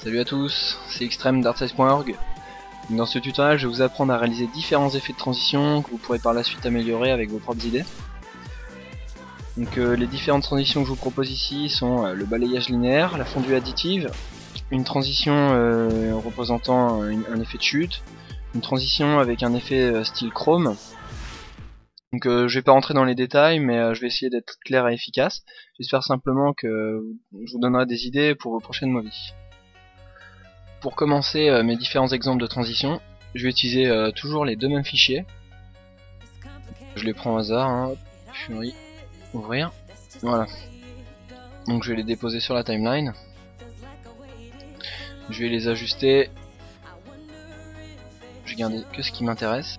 Salut à tous, c'est extreme.dartsize.org. Dans ce tutoriel, je vais vous apprendre à réaliser différents effets de transition que vous pourrez par la suite améliorer avec vos propres idées. Donc les différentes transitions que je vous propose ici sont le balayage linéaire, la fondue additive, une transition représentant un effet de chute, une transition avec un effet style chrome. Donc je vais pas rentrer dans les détails, mais je vais essayer d'être clair et efficace. J'espère simplement que je vous donnerai des idées pour vos prochaines movies. Pour commencer mes différents exemples de transition, je vais utiliser toujours les deux mêmes fichiers. Je les prends au hasard, hein. Fury, ouvrir, voilà. Donc je vais les déposer sur la timeline. Je vais les ajuster. Je vais garder que ce qui m'intéresse.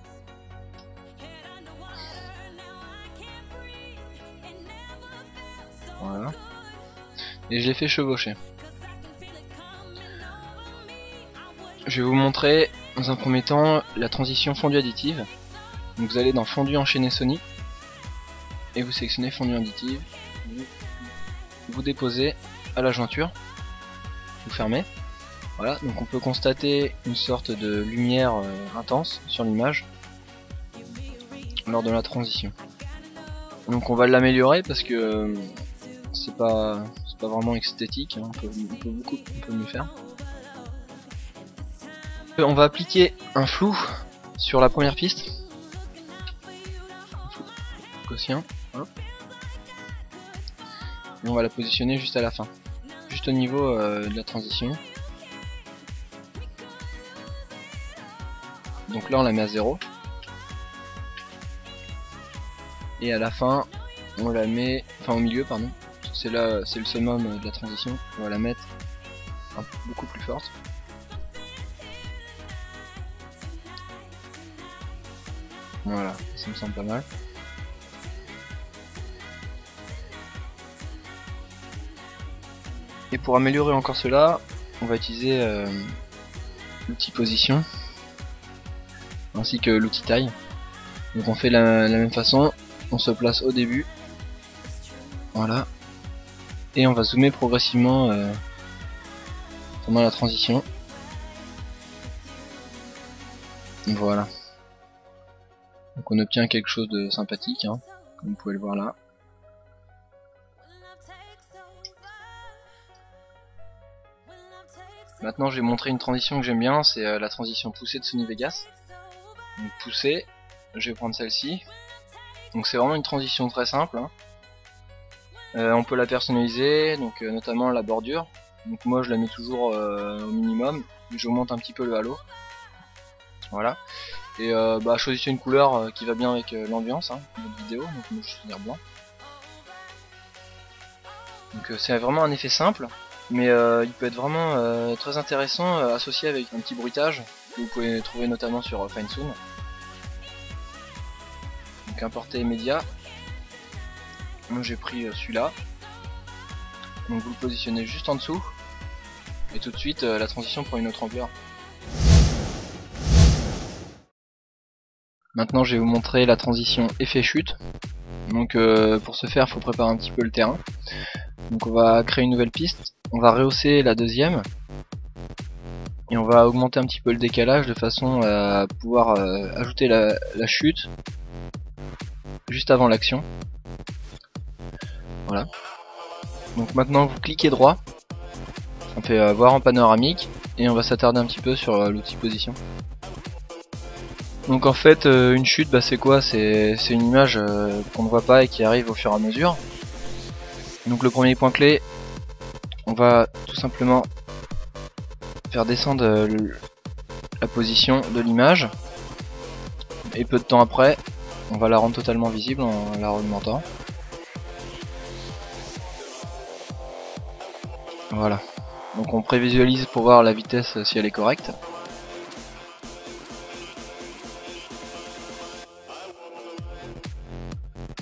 Voilà. Et je les fais chevaucher. Je vais vous montrer dans un premier temps la transition fondue additive. Donc vous allez dans fondu enchaîné Sony et vous sélectionnez fondu additive. Vous déposez à la jointure. Vous fermez. Voilà, donc on peut constater une sorte de lumière intense sur l'image lors de la transition. Donc on va l'améliorer parce que c'est pas vraiment esthétique, hein. On peut mieux faire. On va appliquer un flou sur la première piste. Gaussien. Hop. Et on va la positionner juste à la fin. Juste au niveau de la transition. Donc là on la met à 0. Et à la fin on la met, enfin au milieu pardon. C'est là, c'est le summum de la transition. On va la mettre beaucoup plus forte. Voilà, ça me semble pas mal. Et pour améliorer encore cela, on va utiliser l'outil position ainsi que l'outil taille. Donc on fait la même façon, on se place au début, voilà, et on va zoomer progressivement pendant la transition. Voilà. Donc on obtient quelque chose de sympathique, hein, comme vous pouvez le voir là. Maintenant je vais montrer une transition que j'aime bien, c'est la transition poussée de Sony Vegas. Donc poussée, je vais prendre celle-ci. Donc c'est vraiment une transition très simple, hein. On peut la personnaliser, donc notamment la bordure. Donc moi je la mets toujours au minimum, je augmente un petit peu le halo. Voilà. Et choisissez une couleur qui va bien avec l'ambiance de votre vidéo, donc moi je vais choisir blanc. Donc c'est vraiment un effet simple, mais il peut être vraiment très intéressant associé avec un petit bruitage que vous pouvez trouver notamment sur FineSound. Donc importer média. Moi j'ai pris celui-là. Donc vous le positionnez juste en dessous, et tout de suite la transition prend une autre ampleur. Maintenant je vais vous montrer la transition effet chute. Donc pour ce faire il faut préparer un petit peu le terrain. Donc on va créer une nouvelle piste, on va rehausser la deuxième et on va augmenter un petit peu le décalage de façon à pouvoir ajouter la chute juste avant l'action. Voilà. Donc maintenant vous cliquez droit, on fait voir en panoramique et on va s'attarder un petit peu sur l'outil position. Donc en fait une chute c'est quoi? C'est une image qu'on ne voit pas et qui arrive au fur et à mesure. Donc le premier point clé, on va tout simplement faire descendre la position de l'image, et peu de temps après on va la rendre totalement visible en la augmentant. Voilà. Donc on prévisualise pour voir la vitesse si elle est correcte.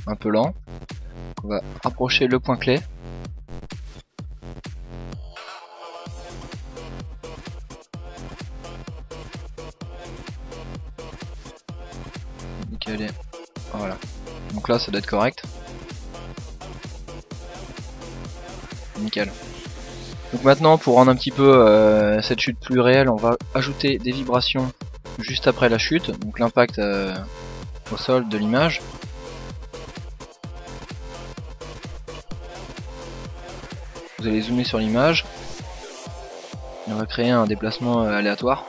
Un peu lent. On va rapprocher le point clé. Décaler. Voilà. Donc là ça doit être correct. Nickel. Donc maintenant, pour rendre un petit peu cette chute plus réelle, on va ajouter des vibrations juste après la chute, donc l'impact au sol de l'image. Vous allez zoomer sur l'image et on va créer un déplacement aléatoire.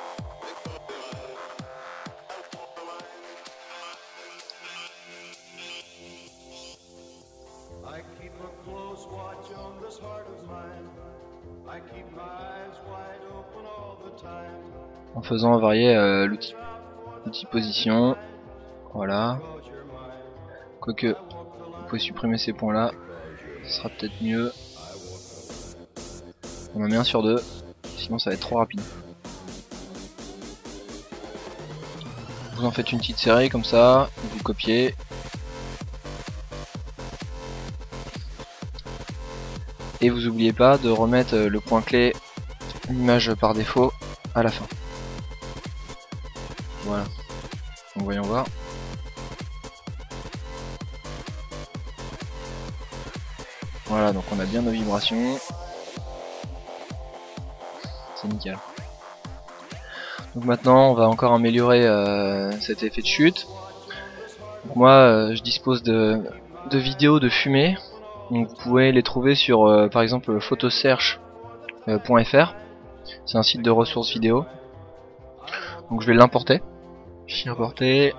En faisant varier l'outil position. Voilà. Quoique, vous pouvez supprimer ces points là, ce sera peut-être mieux. On en met un sur deux, sinon ça va être trop rapide. Vous en faites une petite série comme ça, vous copiez. Et vous n'oubliez pas de remettre le point clé, l'image par défaut, à la fin. Voilà. Donc voyons voir. Voilà, donc on a bien nos vibrations. C'est nickel. Donc maintenant on va encore améliorer cet effet de chute. Donc moi je dispose de vidéos de fumée. Donc vous pouvez les trouver sur par exemple photosearch.fr. C'est un site de ressources vidéo. Donc je vais l'importer. Fichier importé.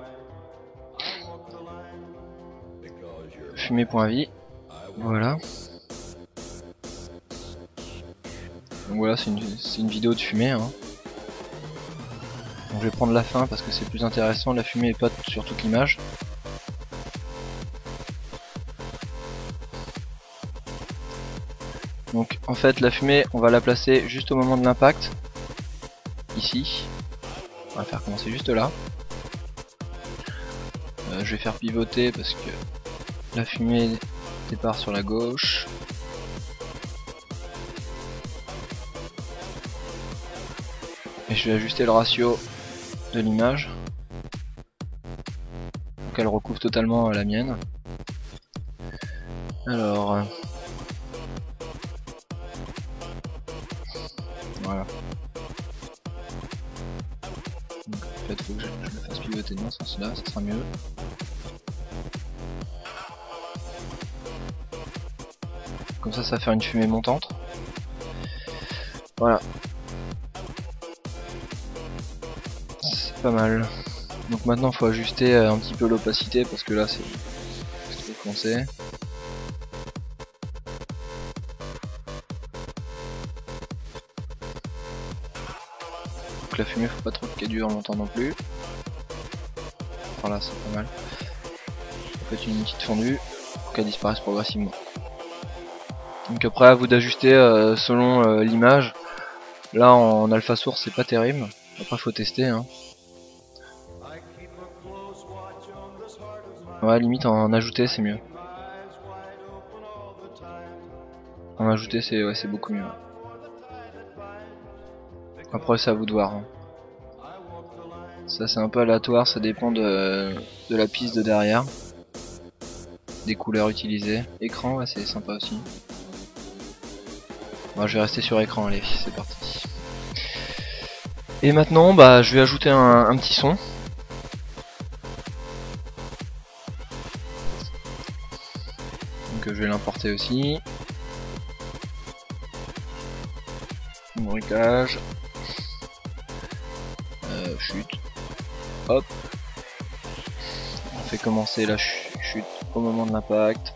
Fumée.vi. Voilà. Donc voilà, c'est une vidéo de fumée. Hein. Donc je vais prendre la fin parce que c'est plus intéressant. La fumée est pas sur toute l'image. Donc en fait la fumée on va la placer juste au moment de l'impact. Ici. On va faire commencer juste là. Je vais faire pivoter parce que la fumée départ sur la gauche. Et je vais ajuster le ratio de l'image pour qu'elle recouvre totalement la mienne. Alors voilà. Donc, en fait, il faut que je le fasse pivoter dans ce sens-là, ça sera mieux. Comme ça, ça va faire une fumée montante. Voilà. C'est pas mal. Donc maintenant, il faut ajuster un petit peu l'opacité parce que là, c'est trop foncé. Donc la fumée, faut pas trop qu'elle dure longtemps non plus. Voilà, c'est pas mal. Faites une petite fondue pour qu'elle disparaisse progressivement. Donc après à vous d'ajuster selon l'image. Là en alpha source c'est pas terrible. Après faut tester hein. Ouais limite en ajouter c'est mieux. En ajouter c'est beaucoup mieux. Après c'est à vous de voir. Hein. Ça c'est un peu aléatoire, ça dépend de la piste de derrière. Des couleurs utilisées. Écran ouais, c'est sympa aussi. Bon, je vais rester sur écran, allez, c'est parti. Et maintenant, bah, je vais ajouter un petit son. Donc je vais l'importer aussi. Bruitage. Chute. Hop. On fait commencer la chute au moment de l'impact.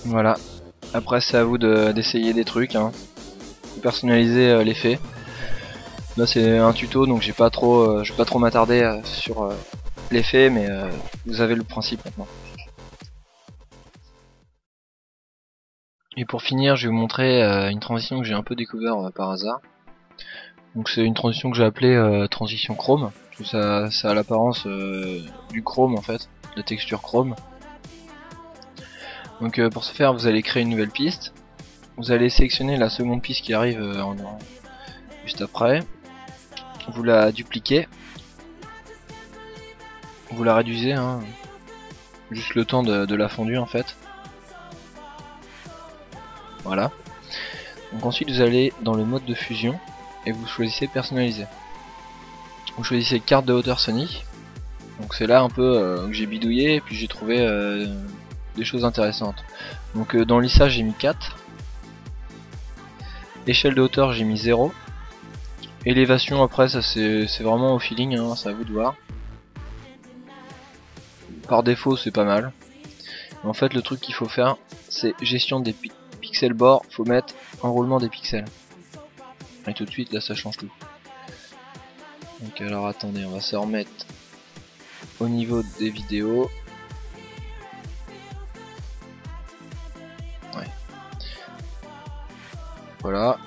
Voilà. Après c'est à vous d'essayer des trucs. Hein. Personnaliser l'effet. Là c'est un tuto donc je vais pas trop m'attarder sur l'effet mais vous avez le principe maintenant. Et pour finir je vais vous montrer une transition que j'ai un peu découvert par hasard. Donc c'est une transition que j'ai appelée transition chrome, parce que ça a l'apparence du chrome en fait, la texture chrome. Donc pour ce faire, vous allez créer une nouvelle piste. Vous allez sélectionner la seconde piste qui arrive juste après. Vous la dupliquez. Vous la réduisez, hein, juste le temps de la fondue en fait. Voilà. Donc ensuite vous allez dans le mode de fusion et vous choisissez personnaliser. Vous choisissez carte de hauteur Sony. Donc c'est là un peu que j'ai bidouillé et puis j'ai trouvé des choses intéressantes. Donc dans lissage j'ai mis 4. Échelle de hauteur j'ai mis 0. Élévation après ça c'est vraiment au feeling, hein, c'est à vous de voir. Par défaut c'est pas mal. Mais en fait le truc qu'il faut faire c'est gestion des pixels bord, faut mettre enroulement des pixels. Et tout de suite là ça change tout. Donc alors attendez, on va se remettre au niveau des vidéos. Ouais. Voilà.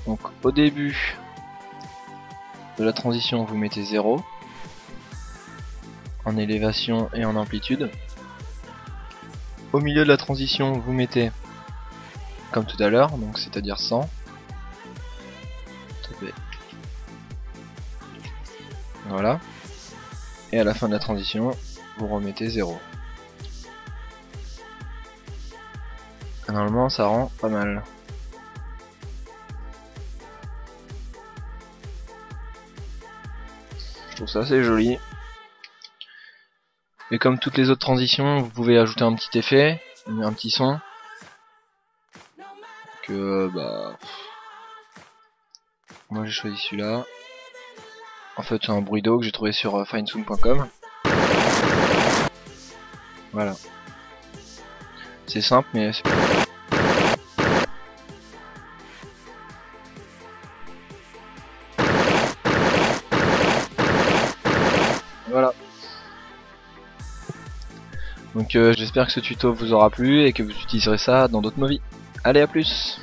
Donc au début de la transition vous mettez 0 en élévation et en amplitude. Au milieu de la transition vous mettez comme tout à l'heure, donc c'est-à-dire 100. Voilà. Et à la fin de la transition vous remettez 0. Normalement ça rend pas mal. Je trouve ça assez joli. Et comme toutes les autres transitions, vous pouvez ajouter un petit effet, un petit son. Que bah, moi j'ai choisi celui-là. En fait c'est un bruit d'eau que j'ai trouvé sur finesound.com. Voilà. C'est simple mais c'est... Voilà. Donc j'espère que ce tuto vous aura plu et que vous utiliserez ça dans d'autres movies. Allez, à plus!